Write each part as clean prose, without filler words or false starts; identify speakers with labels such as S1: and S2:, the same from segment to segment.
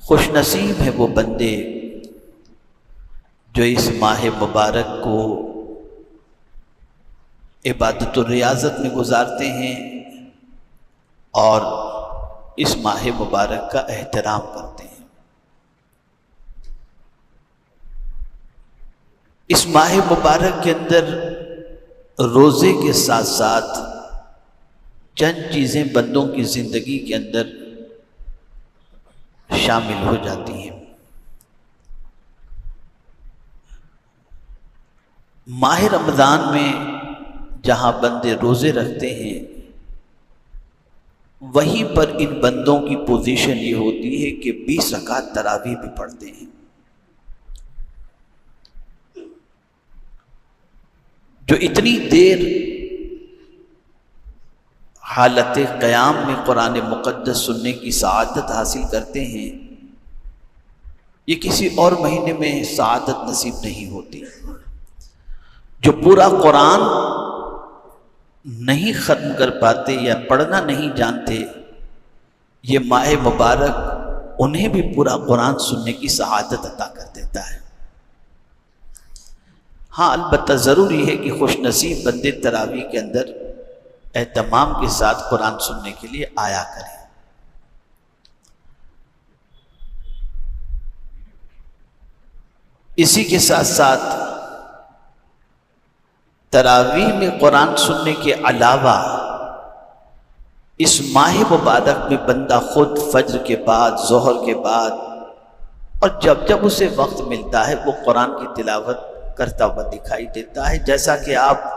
S1: خوش نصیب ہیں وہ بندے جو اس ماہ مبارک کو عبادت و ریاضت میں گزارتے ہیں اور اس ماہ مبارک کا احترام کرتے ہیں۔ اس ماہ مبارک کے اندر روزے کے ساتھ ساتھ چند چیزیں بندوں کی زندگی کے اندر شامل ہو جاتی ہیں۔ ماہ رمضان میں جہاں بندے روزے رکھتے ہیں وہیں پر ان بندوں کی پوزیشن یہ ہوتی ہے کہ 20 رکعت تراویح بھی پڑھتے ہیں، جو اتنی دیر حالت قیام میں قرآن مقدس سننے کی سعادت حاصل کرتے ہیں، یہ کسی اور مہینے میں سعادت نصیب نہیں ہوتی۔ جو پورا قرآن نہیں ختم کر پاتے یا پڑھنا نہیں جانتے، یہ ماہ مبارک انہیں بھی پورا قرآن سننے کی سعادت عطا کر دیتا ہے۔ ہاں البتہ ضروری ہے کہ خوش نصیب بندے تراویح کے اندر اہتمام کے ساتھ قرآن سننے کے لیے آیا کریں۔ اسی کے ساتھ ساتھ تراویح میں قرآن سننے کے علاوہ اس ماہ مبارک میں بندہ خود فجر کے بعد، ظہر کے بعد اور جب جب اسے وقت ملتا ہے وہ قرآن کی تلاوت کرتا ہوا دکھائی دیتا ہے، جیسا کہ آپ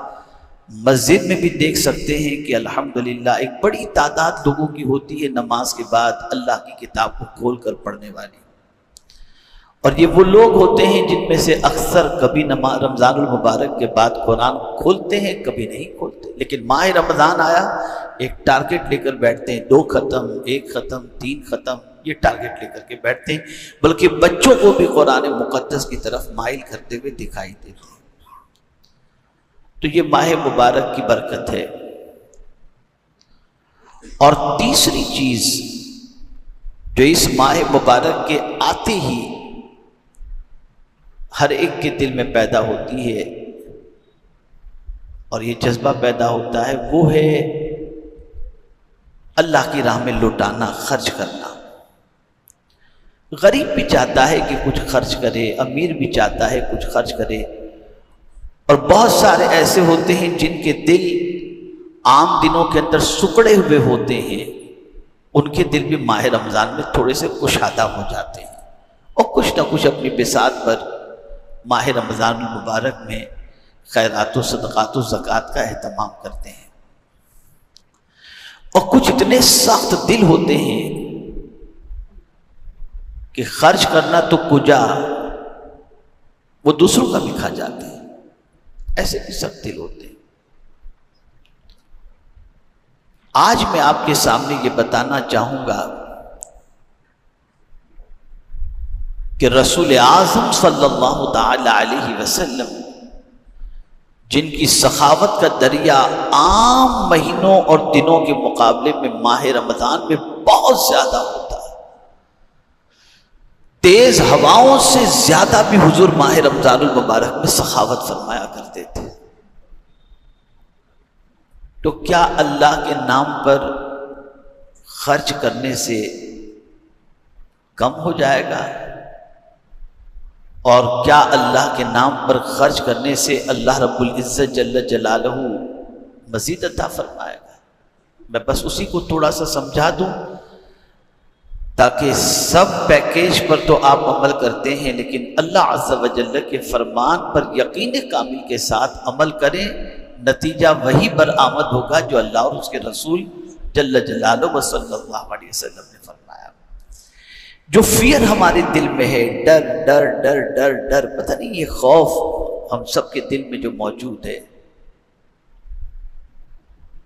S1: مسجد میں بھی دیکھ سکتے ہیں کہ الحمدللہ ایک بڑی تعداد لوگوں کی ہوتی ہے نماز کے بعد اللہ کی کتاب کو کھول کر پڑھنے والی، اور یہ وہ لوگ ہوتے ہیں جن میں سے اکثر کبھی رمضان المبارک کے بعد قرآن کھولتے ہیں، کبھی نہیں کھولتے، لیکن ماہ رمضان آیا ایک ٹارگٹ لے کر بیٹھتے ہیں، 2 ختم، 1 ختم، 3 ختم، یہ ٹارگٹ لے کر کے بیٹھتے ہیں، بلکہ بچوں کو بھی قرآن مقدس کی طرف مائل کرتے ہوئے دکھائی دیتے ہیں۔ تو یہ ماہ مبارک کی برکت ہے۔ اور تیسری چیز جو اس ماہ مبارک کے آتے ہی ہر ایک کے دل میں پیدا ہوتی ہے اور یہ جذبہ پیدا ہوتا ہے، وہ ہے اللہ کی راہ میں لوٹانا، خرچ کرنا۔ غریب بھی چاہتا ہے کہ کچھ خرچ کرے، امیر بھی چاہتا ہے کچھ خرچ کرے، اور بہت سارے ایسے ہوتے ہیں جن کے دل عام دنوں کے اندر سکڑے ہوئے ہوتے ہیں، ان کے دل بھی ماہ رمضان میں تھوڑے سے کشادہ ہو جاتے ہیں اور کچھ نہ کچھ اپنی بساط پر ماہ رمضان المبارک میں خیرات و صدقات و زکوٰۃ کا اہتمام کرتے ہیں۔ اور کچھ اتنے سخت دل ہوتے ہیں کہ خرچ کرنا تو کجا، وہ دوسروں کا بھی کھا جاتے ہیں، ایسے بھی سخت دل ہوتے ہیں۔ آج میں آپ کے سامنے یہ بتانا چاہوں گا کہ رسول اعظم صلی اللہ تعالی علیہ وسلم جن کی سخاوت کا دریا عام مہینوں اور دنوں کے مقابلے میں ماہ رمضان میں بہت زیادہ ہوتا ہے، تیز ہواؤں سے زیادہ بھی حضور ماہ رمضان المبارک میں سخاوت فرمایا کرتے تھے، تو کیا اللہ کے نام پر خرچ کرنے سے کم ہو جائے گا؟ اور کیا اللہ کے نام پر خرچ کرنے سے اللہ رب العزت جل جلالہ مزید عطا فرمائے گا؟ میں بس اسی کو تھوڑا سا سمجھا دوں تاکہ سب پیکیج پر تو آپ عمل کرتے ہیں لیکن اللہ عز و جل کے فرمان پر یقین کامل کے ساتھ عمل کریں، نتیجہ وہی برآمد ہوگا جو اللہ اور اس کے رسول جل جلالہ و صلی اللہ علیہ وسلم نے فرمایا۔ جو فیئر ہمارے دل میں ہے، ڈر ڈر ڈر ڈر ڈر، پتہ نہیں یہ خوف ہم سب کے دل میں جو موجود ہے،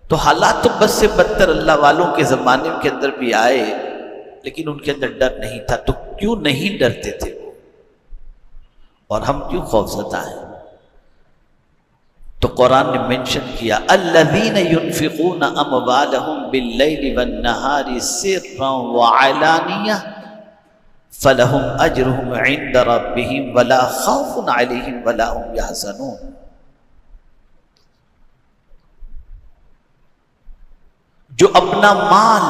S1: تو حالات تو بد سے بدتر اللہ والوں کے زمانے کے اندر بھی آئے لیکن ان کے اندر ڈر نہیں تھا، تو کیوں نہیں ڈرتے تھے وہ، اور ہم کیوں خوفزدہ ہیں؟ تو قرآن نے منشن کیا الذین ينفقون اموالهم باللیل والنہار سرا وعلانیہ فلہم اجرہم عند ربہم ولا خوف علیہم ولا هم یحزنون۔ جو اپنا مال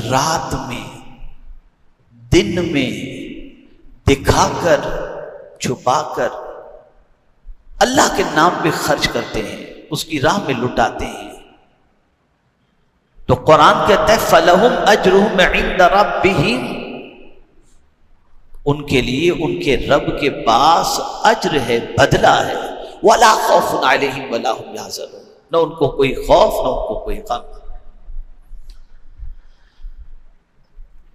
S1: رات میں دن میں دکھا کر چھپا کر اللہ کے نام پہ خرچ کرتے ہیں، اس کی راہ میں لٹاتے ہیں، تو قرآن کہتا ہے فَلَهُمْ أَجْرُهُمْ عِنْدَ رَبِّهِمْ، ان کے لیے ان کے رب کے پاس اجر ہے، بدلہ ہے، وَلَا خَوْفٌ عَلَيْهِمْ وَلَا هُمْ يَحْزَنُونَ، نہ ان کو کوئی خوف نہ ان کو کوئی غم۔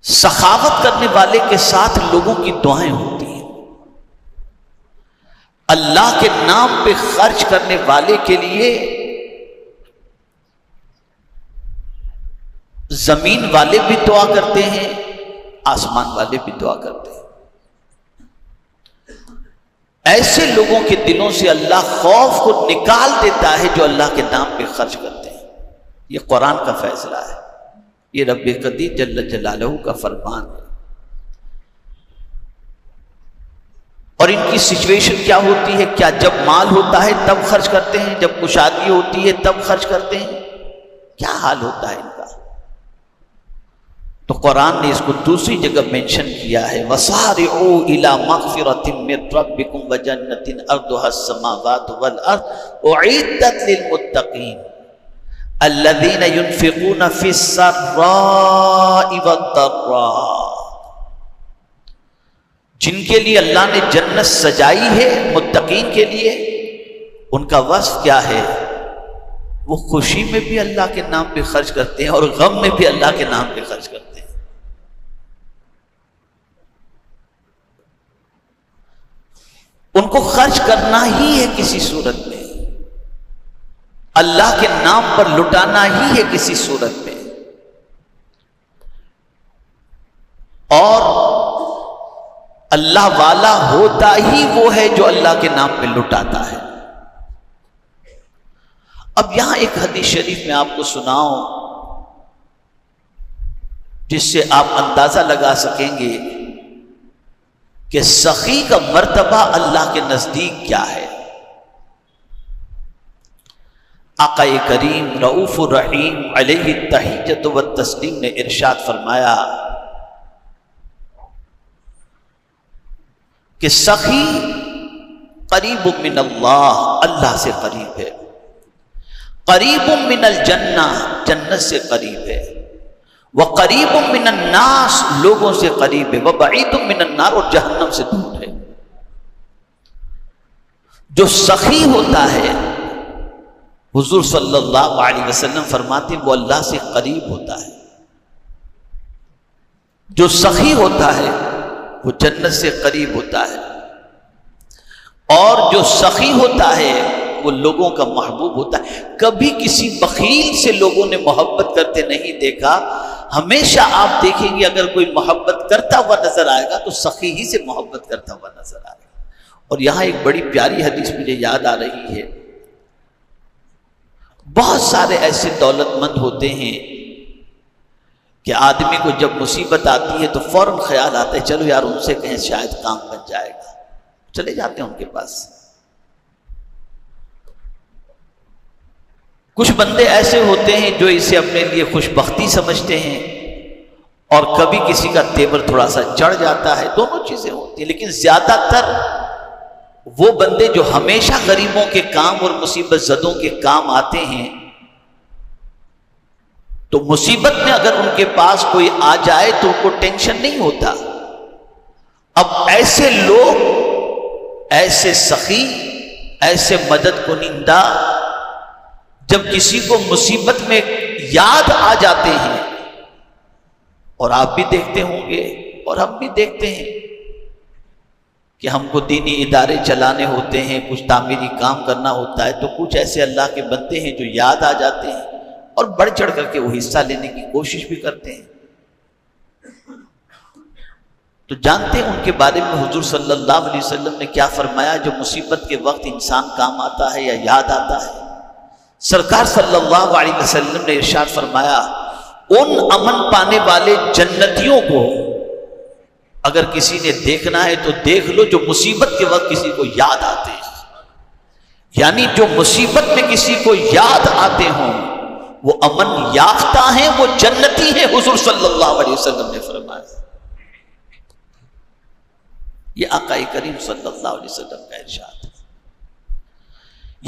S1: سخاوت کرنے والے کے ساتھ لوگوں کی دعائیں ہوتی ہیں، اللہ کے نام پہ خرچ کرنے والے کے لیے زمین والے بھی دعا کرتے ہیں، آسمان والے بھی دعا کرتے ہیں۔ ایسے لوگوں کے دلوں سے اللہ خوف کو نکال دیتا ہے جو اللہ کے نام پہ خرچ کرتے ہیں۔ یہ قرآن کا فیصلہ ہے، یہ رب قدیر جل جلالہ کا فرمان ہے۔ اور ان کی سچویشن کیا ہوتی ہے؟ کیا جب مال ہوتا ہے تب خرچ کرتے ہیں، جب کشادگی ہوتی ہے تب خرچ کرتے ہیں؟ کیا حال ہوتا ہے ان کا؟ تو قرآن نے اس کو دوسری جگہ مینشن کیا ہے، وَسَارِعُوا إِلَى مَغْفِرَةٍ مِّن رَّبِّكُمْ وَجَنَّةٍ أَرْضُهَا السَّمَاوَاتُ وَالْأَرْضُ أُعِدَّتْ لِلْمُتَّقِينَ الَّذِينَ يُنْفِقُونَ فِي السَّرَّاءِ وَالضَّرَّاءِ، جن کے لیے اللہ نے جنت سجائی ہے متقین کے لیے، ان کا وصف کیا ہے؟ وہ خوشی میں بھی اللہ کے نام پہ خرچ کرتے ہیں اور غم میں بھی اللہ کے نام پہ خرچ کرتے ہیں۔ ان کو خرچ کرنا ہی ہے کسی صورت میں، اللہ کے نام پر لٹانا ہی ہے کسی صورت میں، اور اللہ والا ہوتا ہی وہ ہے جو اللہ کے نام پہ لٹاتا ہے۔ اب یہاں ایک حدیث شریف میں آپ کو سناؤں جس سے آپ اندازہ لگا سکیں گے کہ سخی کا مرتبہ اللہ کے نزدیک کیا ہے۔ آقا کریم رؤوف الرحیم علیہ التحیۃ والتسلیم نے ارشاد فرمایا کہ سخی قریب من اللہ، اللہ سے قریب ہے، قریب من الجنہ، جنت سے قریب ہے، وقریب من الناس، لوگوں سے قریب ہے، وبعید من النار، اور جہنم سے دور ہے۔ جو سخی ہوتا ہے حضور صلی اللہ علیہ وسلم فرماتے ہیں وہ اللہ سے قریب ہوتا ہے، جو سخی ہوتا ہے وہ جنت سے قریب ہوتا ہے، اور جو سخی ہوتا ہے وہ لوگوں کا محبوب ہوتا ہے۔ کبھی کسی بخیل سے لوگوں نے محبت کرتے نہیں دیکھا، ہمیشہ آپ دیکھیں گے اگر کوئی محبت کرتا ہوا نظر آئے گا تو سخی ہی سے محبت کرتا ہوا نظر آئے گا۔ اور یہاں ایک بڑی پیاری حدیث مجھے یاد آ رہی ہے، بہت سارے ایسے دولت مند ہوتے ہیں کہ آدمی کو جب مصیبت آتی ہے تو فوراً خیال آتا ہے چلو یار ان سے کہیں شاید کام بن جائے گا، چلے جاتے ہیں ان کے پاس۔ کچھ بندے ایسے ہوتے ہیں جو اسے اپنے لیے خوش بختی سمجھتے ہیں، اور کبھی کسی کا تیور تھوڑا سا چڑھ جاتا ہے، دونوں چیزیں ہوتی ہیں، لیکن زیادہ تر وہ بندے جو ہمیشہ غریبوں کے کام اور مصیبت زدوں کے کام آتے ہیں، تو مصیبت میں اگر ان کے پاس کوئی آ جائے تو ان کو ٹینشن نہیں ہوتا۔ اب ایسے لوگ، ایسے سخی، ایسے مدد کنندہ جب کسی کو مصیبت میں یاد آ جاتے ہیں، اور آپ بھی دیکھتے ہوں گے اور ہم بھی دیکھتے ہیں کہ ہم کو دینی ادارے چلانے ہوتے ہیں، کچھ تعمیری کام کرنا ہوتا ہے، تو کچھ ایسے اللہ کے بندے ہیں جو یاد آ جاتے ہیں اور بڑھ چڑھ کر کے وہ حصہ لینے کی کوشش بھی کرتے ہیں۔ تو جانتے ہیں ان کے بارے میں حضور صلی اللہ علیہ وسلم نے کیا فرمایا؟ جو مصیبت کے وقت انسان کام آتا ہے یا یاد آتا ہے، سرکار صلی اللہ علیہ وسلم نے ارشاد فرمایا ان امن پانے والے جنتیوں کو اگر کسی نے دیکھنا ہے تو دیکھ لو جو مصیبت کے وقت کسی کو یاد آتے ہیں، یعنی جو مصیبت میں کسی کو یاد آتے ہوں وہ امن یافتہ ہیں، وہ جنتی ہیں، حضور صلی اللہ علیہ وسلم نے فرمایا۔ یہ آقا کریم صلی اللہ علیہ وسلم کا ارشاد ہے۔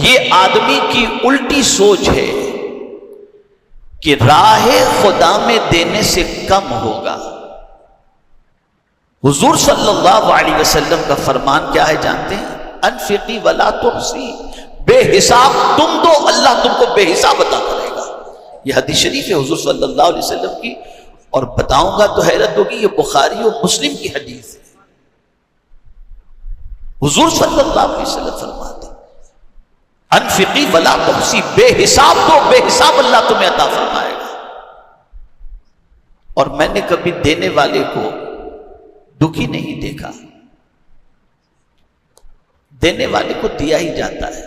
S1: یہ آدمی کی الٹی سوچ ہے کہ راہ خدا میں دینے سے کم ہوگا۔ حضور صلی اللہ علیہ وسلم کا فرمان کیا ہے جانتے ہیں؟ انفقی ولا تحصی، بے حساب تم دو، اللہ تم کو بے حساب عطا کرے گا۔ یہ حدیث شریف ہے حضور صلی اللہ علیہ وسلم کی، اور بتاؤں گا تو حیرت ہوگی، یہ بخاری اور مسلم کی حدیث ہے۔ حضور صلی اللہ علیہ وسلم فرماتے ہیں انفقی ولا تحصی، بے حساب دو، بے حساب اللہ تمہیں عطا فرمائے گا۔ اور میں نے کبھی دینے والے کو دکھی نہیں دیکھا، دینے والے کو دیا ہی جاتا ہے۔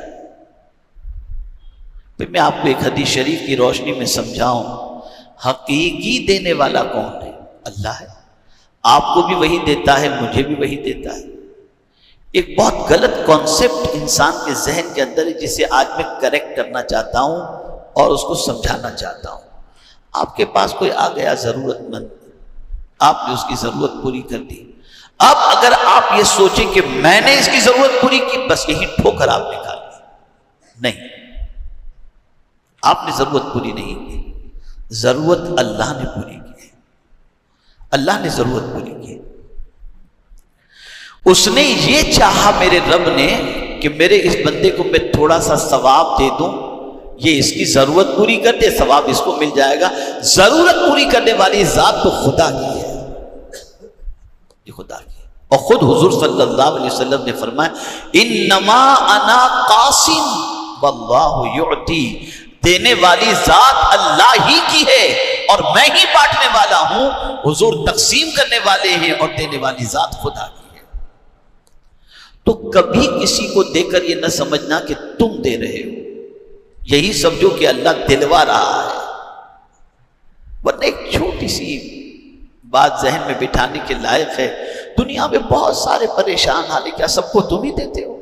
S1: پھر میں آپ کو ایک حدیث شریف کی روشنی میں سمجھاؤں، حقیقی دینے والا کون ہے؟ اللہ ہے۔ آپ کو بھی وہی دیتا ہے، مجھے بھی وہی دیتا ہے۔ ایک بہت غلط کانسیپٹ انسان کے ذہن کے اندر ہے، جسے آج میں کریکٹ کرنا چاہتا ہوں اور اس کو سمجھانا چاہتا ہوں۔ آپ کے پاس کوئی آ گیا ضرورت مند، آپ نے اس کی ضرورت پوری کر دی۔ اب اگر آپ یہ سوچیں کہ میں نے اس کی ضرورت پوری کی، بس یہی ٹھوکر آپ نے کھا لی۔ نہیں، آپ نے ضرورت پوری نہیں کی، ضرورت اللہ نے پوری کی ہے۔ اللہ نے ضرورت پوری کی، اس نے یہ چاہا میرے رب نے کہ میرے اس بندے کو میں تھوڑا سا ثواب دے دوں، یہ اس کی ضرورت پوری کر دے، ثواب اس کو مل جائے گا۔ ضرورت پوری کرنے والی ذات تو خدا کی ہے، یہ خدا کی ہے۔ اور خود حضور صلی اللہ علیہ وسلم نے فرمایا انما انا قاسم واللہ یعطی، دینے والی ذات اللہ ہی کی ہے اور میں ہی بانٹنے والا ہوں۔ حضور تقسیم کرنے والے ہیں اور دینے والی ذات خدا کی ہے۔ تو کبھی کسی کو دے کر یہ نہ سمجھنا کہ تم دے رہے ہو، یہی سمجھو کہ اللہ دلوا رہا ہے۔ ورنہ ایک چھوٹی سی بات ذہن میں بٹھانے کے لائق ہے، دنیا میں بہت سارے پریشان حال، کیا سب کو تم ہی دیتے ہو؟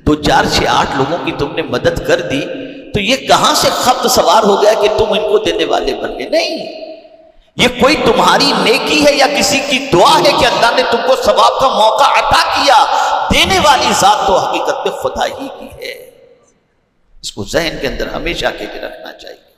S1: 2 4 6 8 لوگوں کی تم نے مدد کر دی تو یہ کہاں سے خبر سوار ہو گیا کہ تم ان کو دینے والے بن گئے؟ نہیں، یہ کوئی تمہاری نیکی ہے یا کسی کی دعا ہے کہ اللہ نے تم کو ثواب کا موقع عطا کیا۔ دینے والی ذات تو حقیقت میں خدا ہی کی ہے، اس کو ذہن کے اندر ہمیشہ کے لیے رکھنا چاہیے۔